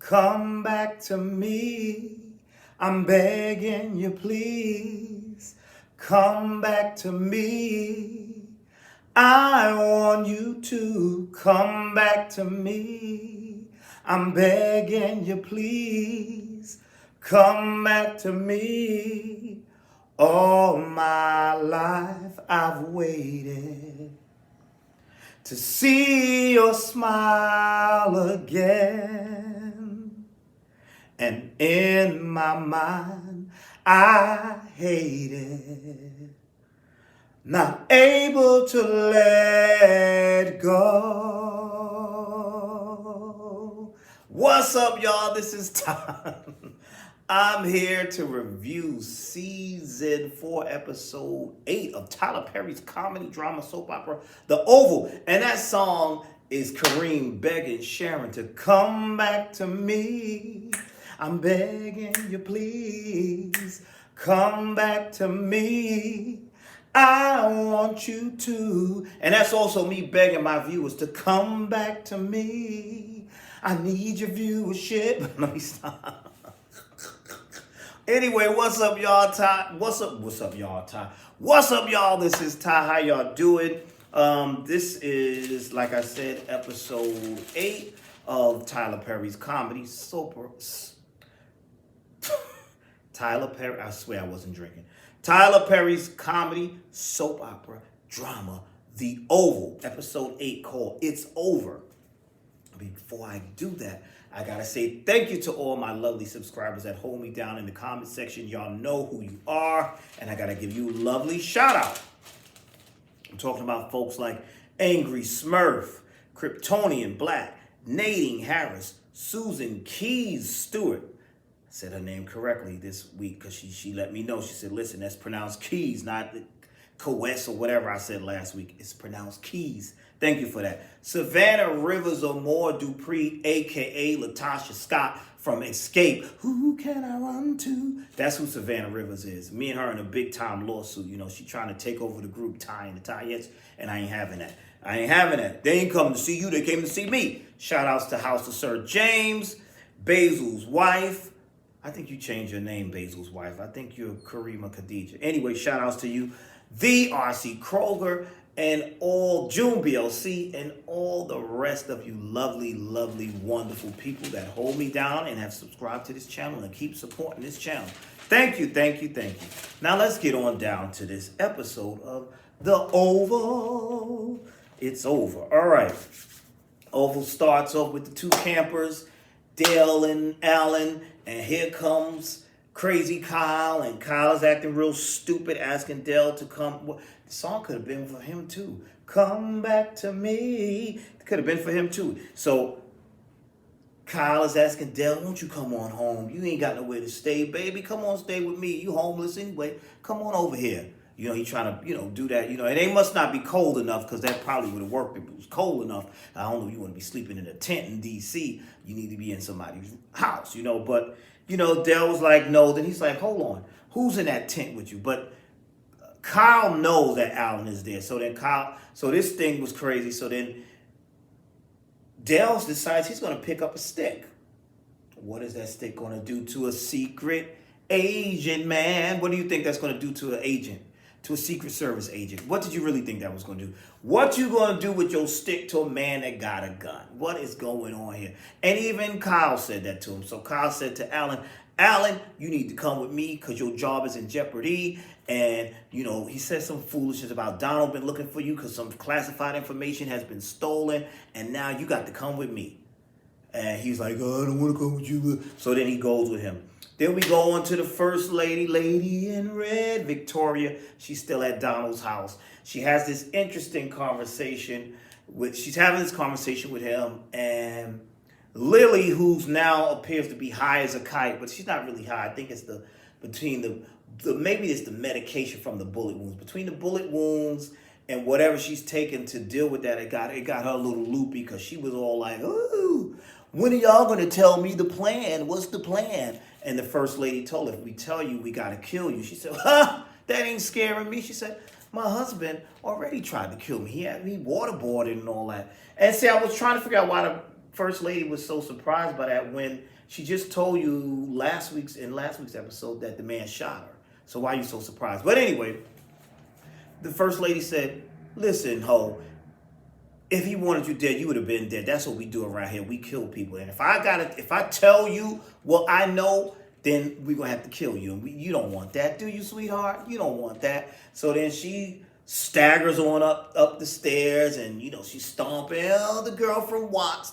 come back to me. I'm begging you, please. Come back to me. I want you to come back to me. I'm begging you, please. Come back to me. All my life I've waited to see your smile again. And in my mind, I hate it. Not able to let go. What's up, y'all? This is Tom. I'm here to review season 4, episode 8 of Tyler Perry's comedy drama soap opera, The Oval. And that song is Kareem begging Sharon to come back to me. I'm begging you, please, come back to me. I want you to. And that's also me begging my viewers to come back to me. I need your viewership. Let me stop. Anyway, what's up, y'all? Ty? What's up, y'all? Ty? What's up, y'all? This is Ty. How y'all doing? This is, like I said, episode 8 of Tyler Perry's comedy soap. Tyler Perry. I swear I wasn't drinking. Tyler Perry's comedy soap opera drama, The Oval, episode 8, called It's Over. Before I do that, I gotta say thank you to all my lovely subscribers that hold me down in the comment section. Y'all know who you are, and I gotta give you a lovely shout out. I'm talking about folks like Angry Smurf, Kryptonian Black, Nadine Harris, Susan Keys Stewart. I said her name correctly this week because she let me know. She said, listen, that's pronounced Keys, not Coes or whatever I said last week. It's pronounced Keys. Thank you for that. Savannah Rivers Amore Dupree, a.k.a. Latasha Scott from Escape. Who can I run to? That's who Savannah Rivers is. Me and her in a big-time lawsuit. You know, she trying to take over the group Ty and the Tyettes, and I ain't having that. I ain't having that. They ain't come to see you. They came to see me. Shout-outs to House of Sir James, Basil's wife. I think you changed your name, Basil's wife. I think you're Karima Khadija. Anyway, shout-outs to you. The R.C. Kroger, and all June BLC, and all the rest of you lovely, lovely, wonderful people that hold me down and have subscribed to this channel and keep supporting this channel. Thank you, thank you, thank you. Now let's get on down to this episode of The Oval. It's over. All right. Oval starts off with the two campers, Dale and Alan, and here comes Crazy Kyle, and Kyle is acting real stupid, asking Dale to come. Well, the song could have been for him too. Come back to me. It could have been for him too. So Kyle is asking Dale, won't you come on home? You ain't got nowhere to stay, baby. Come on, stay with me. You homeless anyway. Come on over here. You know, he's trying to, do that. And they must not be cold enough, because that probably would have worked if it was cold enough. I don't know, you want to be sleeping in a tent in D.C. You need to be in somebody's house, But, Dale was like, no. Then he's like, hold on. Who's in that tent with you? But Kyle knows that Alan is there. So then so this thing was crazy. So then Dale decides he's going to pick up a stick. What is that stick going to do to a secret agent, man? What do you think that's going to do to an agent? To a Secret Service agent? What did you really think that was going to do? What you going to do with your stick to a man that got a gun? What is going on here? And even Kyle said that to him. So Kyle said to Alan, you need to come with me because your job is in jeopardy. And, he said some foolishness about Donald been looking for you because some classified information has been stolen. And now you got to come with me. And he's like, oh, I don't want to come with you. So then he goes with him. Then we go on to the first lady in red, Victoria. She's still at Donald's house. She has this interesting conversation she's having this conversation with him, and Lily, who's now appears to be high as a kite, but she's not really high. I think it's maybe it's the medication from the bullet wounds. Between the bullet wounds and whatever she's taken to deal with that, it got her a little loopy, because she was all like, ooh, when are y'all going to tell me the plan? What's the plan? And the first lady told her, if we tell you, we got to kill you. She said, that ain't scaring me. She said, my husband already tried to kill me. He had me waterboarded and all that. And see, I was trying to figure out First Lady was so surprised by that when she just told you last week's episode that the man shot her. So why are you so surprised? But anyway, the First Lady said, listen, ho, if he wanted you dead, you would have been dead. That's what we do around here. We kill people. And if I tell you what I know, then we're going to have to kill you. And you don't want that, do you, sweetheart? You don't want that. So then she staggers on up the stairs, and, she's stomping. Oh, the girl from Watts.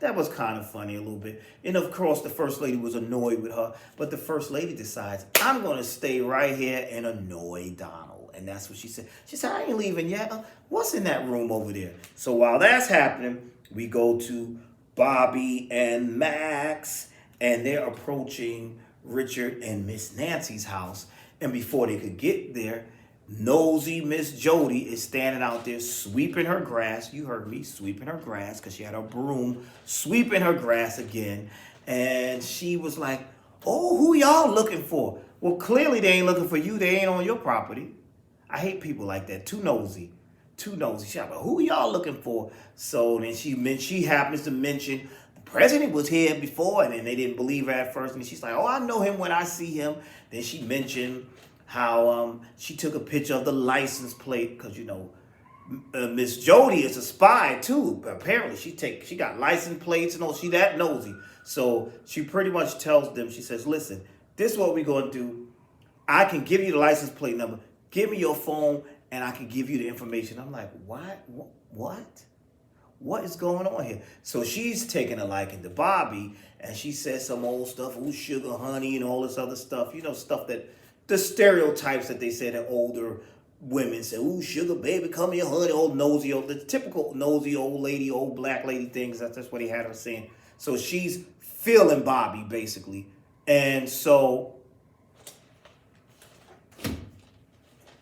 That was kind of funny a little bit. And, of course, the First Lady was annoyed with her. But the First Lady decides, I'm going to stay right here and annoy Donald. And that's what she said. She said, I ain't leaving yet. What's in that room over there? So while that's happening, we go to Bobby and Max, and they're approaching Richard and Miss Nancy's house. And before they could get there, nosy Miss Jody is standing out there sweeping her grass. You heard me, sweeping her grass, because she had a broom sweeping her grass again. And she was like, oh, who y'all looking for? Well, clearly they ain't looking for you. They ain't on your property. I hate people like that. Too nosy. She's like, who y'all looking for? So then she happens to mention the president was here before, and then they didn't believe her at first. And she's like, oh, I know him when I see him. Then she mentioned how she took a picture of the license plate because, Miss Jody is a spy too. Apparently, she got license plates and all. She that nosy. So she pretty much tells them, she says, listen, this is what we're going to do. I can give you the license plate number. Give me your phone, and I can give you the information. I'm like, what? What is going on here? So she's taking a liking to Bobby, and she says some old stuff, ooh, sugar, honey, and all this other stuff. Stuff that, the stereotypes that they say that older women say, ooh, sugar, baby, come here, honey, old nosy, the typical nosy old lady, old black lady things. That's what he had her saying. So she's feeling Bobby, basically. And so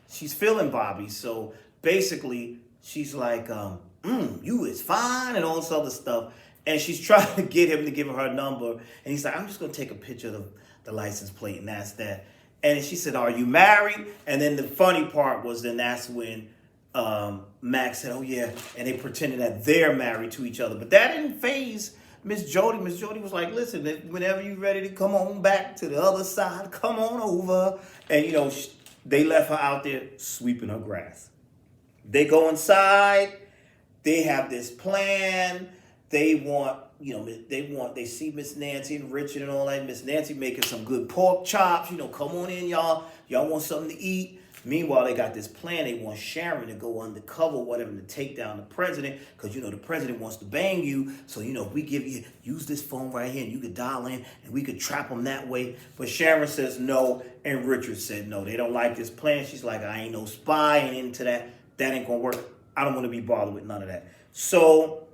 she's feeling Bobby, so basically she's like, you is fine and all this other stuff. And she's trying to get him to give her number. And he's like, I'm just going to take a picture of the license plate, and that's that. And she said, are you married? And then the funny part was then that's when Max said, oh, yeah. And they pretended that they're married to each other. But that didn't faze Miss Jody. Miss Jody was like, listen, whenever you're ready to come on back to the other side, come on over. And, they left her out there sweeping her grass. They go inside. They have this plan. They they see Miss Nancy and Richard and all that. Miss Nancy making some good pork chops. Come on in, y'all. Y'all want something to eat? Meanwhile, they got this plan. They want Sharon to go undercover, whatever, to take down the president. Because, the president wants to bang you. So, if we use this phone right here, and you could dial in, and we could trap him that way. But Sharon says no, and Richard said no. They don't like this plan. She's like, I ain't no spy, ain't into that. That ain't going to work. I don't want to be bothered with none of that. So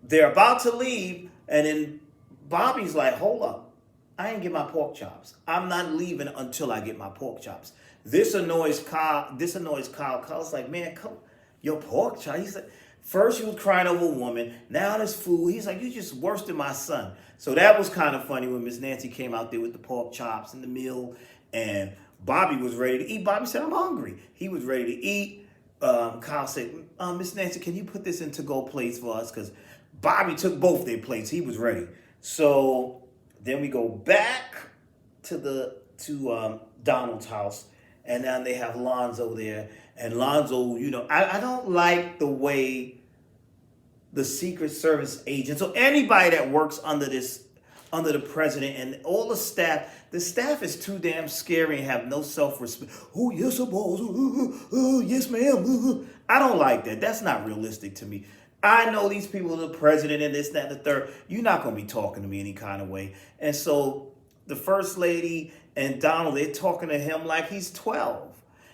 they're about to leave, and then Bobby's like, hold up. I ain't get my pork chops. I'm not leaving until I get my pork chops. This annoys Kyle. Kyle's like, man, come, your pork chop. He's like, first you was crying over a woman. Now there's food. He's like, you just worse than my son. So that was kind of funny when Miss Nancy came out there with the pork chops and the meal, and Bobby was ready to eat. Bobby said, I'm hungry. He was ready to eat. Kyle said, Miss Nancy, can you put this in to-go plates for us? Because Bobby took both their plates. He was ready. So then we go back to Donald's house. And now they have Lonzo there. And Lonzo, I don't like the way the Secret Service agents, or anybody that works under the president and all the staff is too damn scary and have no self-respect. Oh, yes, boss. Yes, ma'am. I don't like that. That's not realistic to me. I know these people are the president and this, that, and the third. You're not going to be talking to me any kind of way. And so the First Lady and Donald, they're talking to him like he's 12.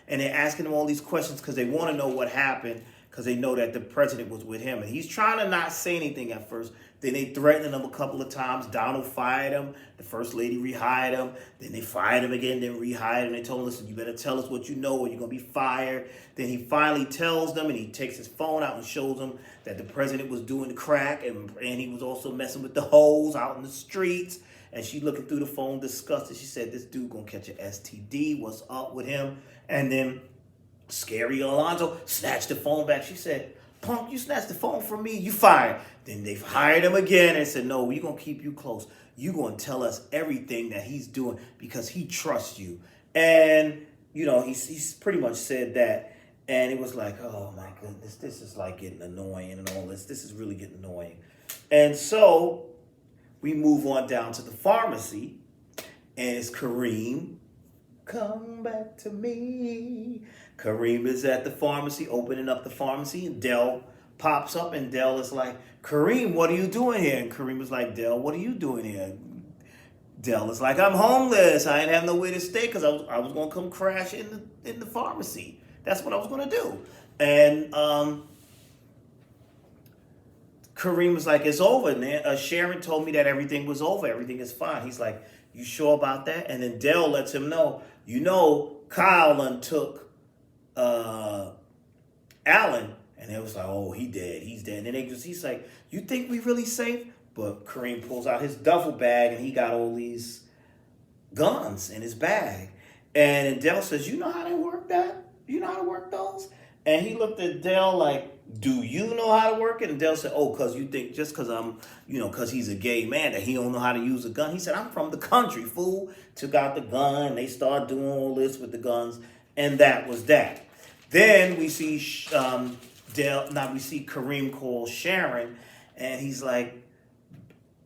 And they're asking him all these questions because they want to know what happened, because they know that the president was with him. And he's trying to not say anything at first. Then they threatened him a couple of times. Donald fired him. The First Lady rehired him. Then they fired him again, then rehired him. They told him, listen, you better tell us what you know or you're going to be fired. Then he finally tells them, and he takes his phone out and shows them that the president was doing the crack, and he was also messing with the hoes out in the streets. And she looking through the phone, disgusted. She said, this dude going to catch an STD. What's up with him? And then Scary Alonzo snatched the phone back. She said, punk, you snatched the phone from me, you fired. Then they hired him again and said, no, we're going to keep you close. You're going to tell us everything that he's doing because he trusts you. And, he's pretty much said that. And it was like, oh my goodness, this is like getting annoying and all this. This is really getting annoying. And so we move on down to the pharmacy. And it's Kareem. Come back to me. Kareem is at the pharmacy, opening up the pharmacy. And Dale pops up. And Dale is like, Kareem, what are you doing here? And Kareem is like, Dale, what are you doing here? Dale is like, I'm homeless. I ain't have nowhere to stay because I was going to come crash in the pharmacy. That's what I was going to do. And Kareem was like, it's over, man. Sharon told me that everything was over. Everything is fine. He's like, you sure about that? And then Dale lets him know, Kyle took Alan. And it was like, oh, he dead. He's dead. And then he's like, you think we really safe? But Kareem pulls out his duffel bag and he got all these guns in his bag. And then Dale says, you know how they work that? You know how to work those? And he looked at Dale like, do you know how to work it? And Dale said, oh, because you think just because I'm, because he's a gay man that he don't know how to use a gun. He said, I'm from the country, fool. Took out the gun. They started doing all this with the guns. And that was that. Then we see we see Kareem call Sharon. And he's like,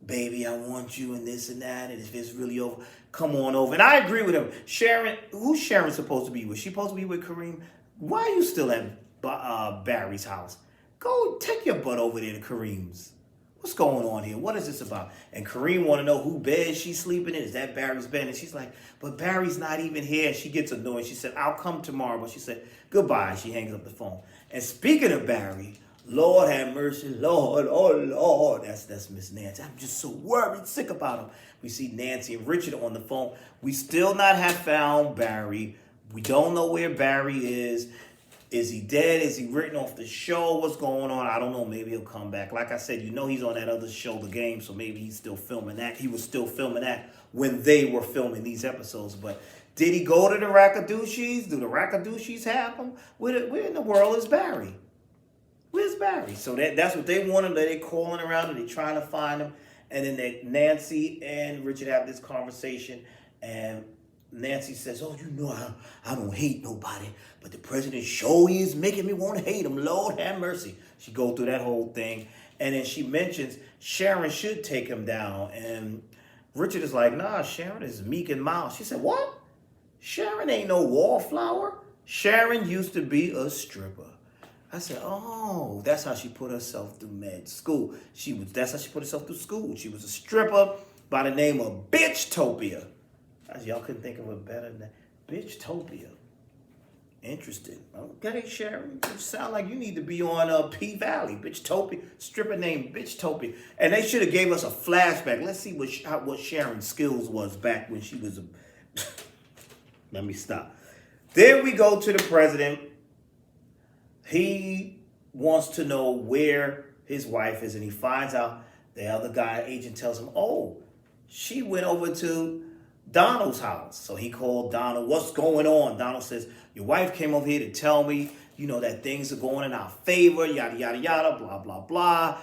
baby, I want you and this and that. And if it's really over, come on over. And I agree with him. Sharon, who's Sharon supposed to be with? She supposed to be with Kareem? Why are you still at Barry's house? Go take your butt over there to Kareem's. What's going on here? What is this about? And Kareem want to know who bed she's sleeping in. Is that Barry's bed? And she's like, but Barry's not even here. And she gets annoyed. She said, I'll come tomorrow. But she said, goodbye. She hangs up the phone. And speaking of Barry, Lord have mercy, Lord, oh Lord. That's Miss Nancy. I'm just so worried, sick about him. We see Nancy and Richard on the phone. We still not have found Barry. We don't know where Barry is. Is he dead? Is he written off the show? What's going on? I don't know. Maybe he'll come back. Like I said, he's on that other show, The Game, so maybe he's still filming that. He was still filming that when they were filming these episodes. But did he go to the Rackadoochies? Do the Rackadoochies have him? Where in the world is Barry? Where's Barry? So that's what they wanted. They're calling around and they're trying to find him. And then Nancy and Richard have this conversation. And Nancy says, oh, I don't hate nobody. But the president sure is making me want to hate him. Lord have mercy. She goes through that whole thing. And then she mentions Sharon should take him down. And Richard is like, nah, Sharon is meek and mild. She said, what? Sharon ain't no wallflower. Sharon used to be a stripper. I said, oh, that's how she put herself through med school. That's how she put herself through school. She was a stripper by the name of Bitchtopia. Y'all couldn't think of a better name. Bitchtopia. Interesting. Okay, Sharon. You sound like you need to be on P Valley. Bitchtopia. Stripper named Bitchtopia. And they should have gave us a flashback. Let's see what Sharon's skills was back when she was a... Let me stop. Then we go to the president. He wants to know where his wife is, and he finds out the other guy, agent, tells him, oh, she went over to Donald's house. So he called Donald. What's going on? Donald says, your wife came over here to tell me, that things are going in our favor, yada, yada, yada, blah, blah, blah.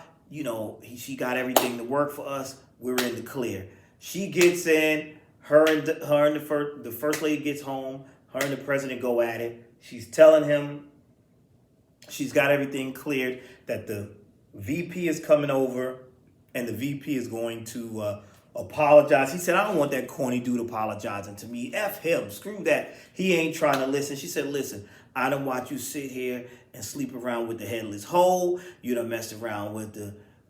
She got everything to work for us. We're in the clear. She gets in. Her and the first lady gets home. Her and the president go at it. She's telling him she's got everything cleared, that the VP is coming over and the VP is going to apologize. He said, I don't want that corny dude apologizing to me. F him. Screw that. He ain't trying to listen. She said, listen, I don't want you sit here and sleep around with the headless hoe. You done messed around with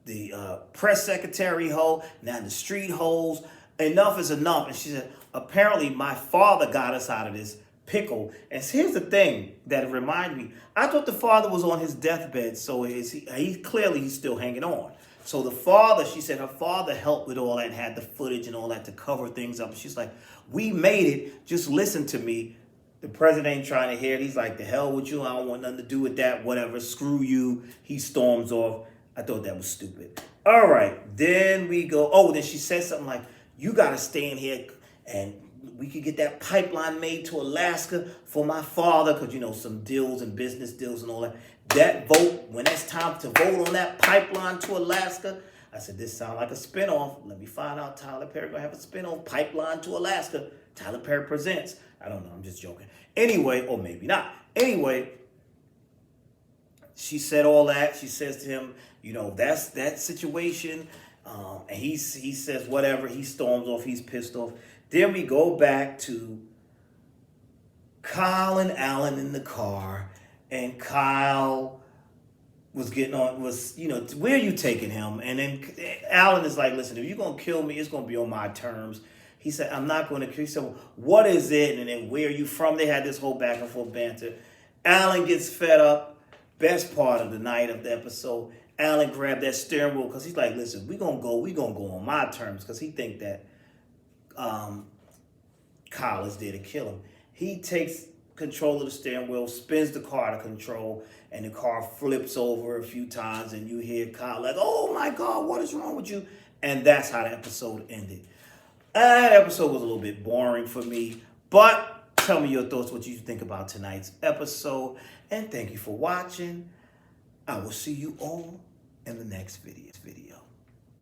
the press secretary hoe. Now the street hoes. Enough is enough. And she said, apparently my father got us out of this pickle. And here's the thing that reminded me. I thought the father was on his deathbed, so he's still hanging on. So the father, she said her father helped with all that and had the footage and all that to cover things up. She's like, we made it. Just listen to me. The president ain't trying to hear it. He's like, the hell with you. I don't want nothing to do with that. Whatever. Screw you. He storms off. I thought that was stupid. All right. Then we go. Oh, then she said something like, you got to stay in here and we could get that pipeline made to Alaska for my father. Because, some deals and business deals and all that. that vote, when it's time to vote on that pipeline to Alaska, I said, this sounds like a spinoff. Let me find out Tyler Perry gonna have a spinoff, Pipeline to Alaska. Tyler Perry presents. I don't know, I'm just joking. Anyway, or maybe not. Anyway, she said all that. She says to him, you know, that's that situation. And he says whatever. He storms off. He's pissed off. Then we go back to Kyle and Alan in the car. And Kyle where are you taking him? And then Alan is like, listen, if you're going to kill me, it's going to be on my terms. He said, I'm not going to kill you. He said, well, what is it? And then where are you from? They had this whole back and forth banter. Alan gets fed up. Best part of the night of the episode, Alan grabbed that steering wheel because he's like, listen, we're going to go on my terms, because he think that Kyle is there to kill him. He takes control of the steering wheel, spins the car to control, and the car flips over a few times, and you hear Kyle like, oh my God, what is wrong with you? And that's how the episode ended. That episode was a little bit boring for me, but tell me your thoughts, what you think about tonight's episode, and thank you for watching. I will see you all in the next video.